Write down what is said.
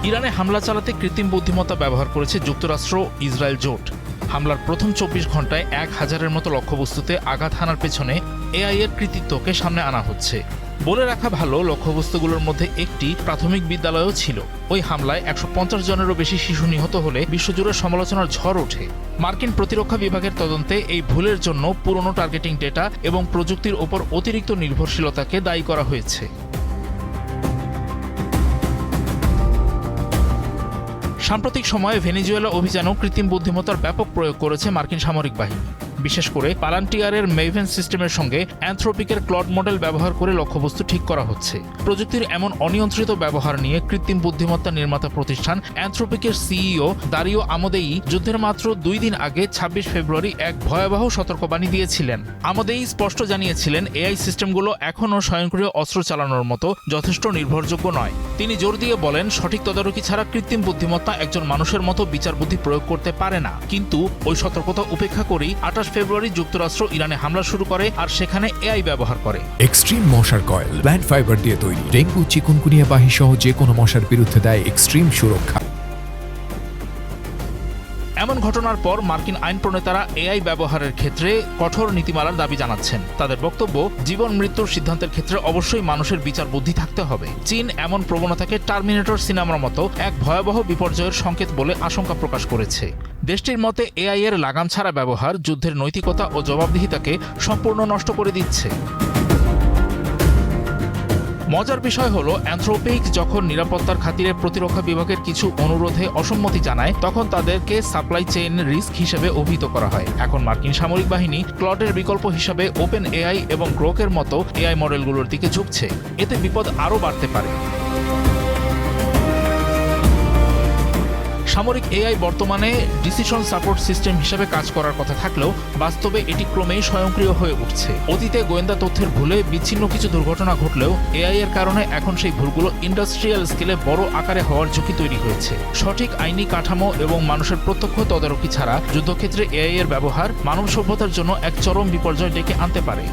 ইরানে হামলা চালাতে কৃত্রিম বুদ্ধিমত্তা ব্যবহার করেছে যুক্তরাষ্ট্র ইসরায়েল জোট। হামলার প্রথম ২৪ ঘণ্টায় ১,০০০-এর মতো লক্ষ্যবস্তুতে আঘাত হানার পেছনে এআই এর কৃতিত্বকে সামনে আনা হচ্ছে। বলে রাখা ভালো, লক্ষ্যবস্তুগুলোর মধ্যে একটি প্রাথমিক বিদ্যালয়ও ছিল। ওই হামলায় ১৫০ জনেরও বেশি শিশু নিহত হলে বিশ্বজুড়ে সমালোচনার ঝড় ওঠে। মার্কিন প্রতিরক্ষা বিভাগের তদন্তে এই ভুলের জন্য পুরনো টার্গেটিং ডেটা এবং প্রযুক্তির ওপর অতিরিক্ত নির্ভরশীলতাকে দায়ী করা হয়েছে। সাম্প্রতিক সময়ে ভেনেজুয়েলা অভিযানেও কৃত্রিম বুদ্ধিমত্তার ব্যাপক প্রয়োগ করেছে মার্কিন সামরিক বাহিনী। বিশেষ করে পালান্টিয়ারের মেভেন সিস্টেমের সঙ্গে অ্যানথ্রোপিকের ক্লড মডেল ব্যবহার করে লক্ষ্যবস্তু ঠিক করা হচ্ছে। প্রযুক্তির এমন অনিয়ন্ত্রিত ব্যবহার নিয়ে কৃত্রিম বুদ্ধিমত্তা নির্মাতা প্রতিষ্ঠান অ্যানথ্রোপিকের সিইও দারিও আমোদেই যুদ্ধের মাত্র ২ দিন আগে ২৬ ফেব্রুয়ারি এক ভয়াবহ সতর্কবাণী দিয়েছিলেন। আমোদেই স্পষ্ট জানিয়েছিলেন, এআই সিস্টেমগুলো এখনও স্বয়ংক্রিয় অস্ত্র চালানোর মতো যথেষ্ট নির্ভরযোগ্য নয়। তিনি জোর দিয়ে বলেন, সঠিক তদারকি ছাড়া কৃত্রিম বুদ্ধিমত্তা একজন মানুষের মতো বিচার বুদ্ধি প্রয়োগ করতে পারে না। কিন্তু ওই সতর্কতা উপেক্ষা করেই ২৮ ফেব্রুয়ারি যুক্তরাষ্ট্র ইরানে হামলা শুরু করে আর সেখানে এআই ব্যবহার করে। এক্সট্রিম মশার কয়েল প্ল্যান্ট ফাইবার দিয়ে তৈরি, ডেঙ্গু, চিকুনগুনিয়া বাহি সহ যে কোনো মশার বিরুদ্ধে দেয় এক্সট্রিম সুরক্ষা। এমন ঘটনার পর মার্কিন আইন প্রণেতারা এআই ব্যবহারের ক্ষেত্রে কঠোর নীতিমালার দাবি জানাচ্ছেন। তাদের বক্তব্য, জীবন মৃত্যুর সিদ্ধান্তের ক্ষেত্রে অবশ্যই মানুষের বিচার বুদ্ধি থাকতে হবে। চীন এমন প্রবণতাকে টার্মিনেটর সিনেমার মতো এক ভয়াবহ বিপর্যয়ের সংকেত বলে আশঙ্কা প্রকাশ করেছে। দেশটির মতে এআই এর লাগাম ছাড়া ব্যবহার যুদ্ধের নৈতিকতা ও জবাবদিহিতাকে সম্পূর্ণ নষ্ট করে দিচ্ছে। মজার বিষয় হলো, অ্যানথ্রোপিক যখন নিরাপত্তার খাতিরে প্রতিরক্ষা বিভাগের কিছু অনুরোধে অসম্মতি জানায়, তখন তাদেরকে সাপ্লাই চেইন রিস্ক হিসেবে অভিহিত করা হয়। এখন মার্কিন সামরিক বাহিনী ক্লডের বিকল্প হিসাবে ওপেন এআই এবং গ্রোকের মতো এআই মডেলগুলোর দিকে ঝুঁকছে। এতে বিপদ আরও বাড়তে পারে। সামরিক এআই বর্তমানে ডিসিশন সাপোর্ট সিস্টেম হিসেবে কাজ করার কথা থাকলেও বাস্তবে এটি ক্রমেই স্বয়ংক্রিয় হয়ে উঠছে। অতীতে গোয়েন্দা তথ্যের ভুলে বিচ্ছিন্ন কিছু দুর্ঘটনা ঘটলেও এআই এর কারণে এখন সেই ভুলগুলো ইন্ডাস্ট্রিয়াল স্কেলে বড় আকারে হওয়ার ঝুঁকি তৈরি হয়েছে। সঠিক আইনি কাঠামো এবং মানুষের প্রত্যক্ষ তদারকি ছাড়া যুদ্ধক্ষেত্রে এআই এর ব্যবহার মানব সভ্যতার জন্য এক চরম বিপর্যয় ডেকে আনতে পারে।